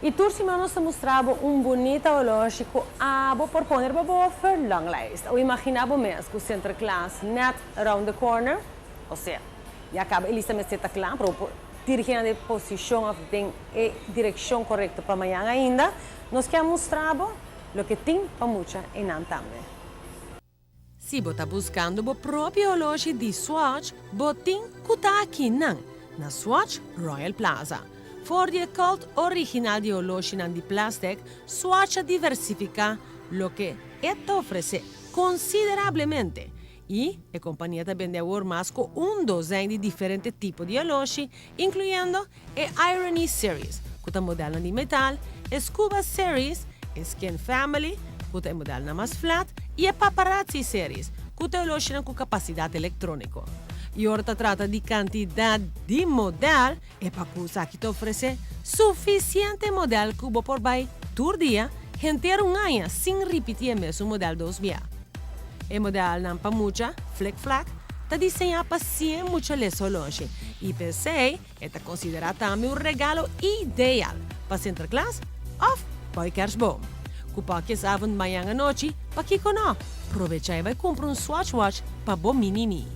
E turcima nós mostrava bonito lógico vou proponer para você for long lijst. Ou imaginava mesmo que o centro classe net around the corner, ou seja, e acaba ele também está claro para dirigir a posição of tem a direção correta para amanhã ainda. Nós queremos mostrar o que tem para muita em também. Se você está buscando o próprio loja de Swatch, você tem que estar aqui na Swatch Royal Plaza. For the cult original de loja de plástico, Swatch diversifica lo que esto ofrece considerablemente. E a companhia também vende más con docena de diferentes tipos de loja, incluyendo a Irony Series, que es modelo de metal, Scuba Series, Skin Family, que é modelo mais flat, e a Paparazzi Series, que é loja com capacidade eletrônica. E agora trata de quantidade de modelo, e para que aqui te oferece suficiente modelo que você pode todo dia, gente um ano sem repetir o mesmo modelo dos dias. O modelo não para muita, flick-flack, está desenhado para ser muito leso longe. E pensei, é considerado também regalo ideal para centro classe ou para kerstboom. Cupa que sábado, manhã à noite, para que não. Aproveita e vai comprar Swatch Watch para bom mini.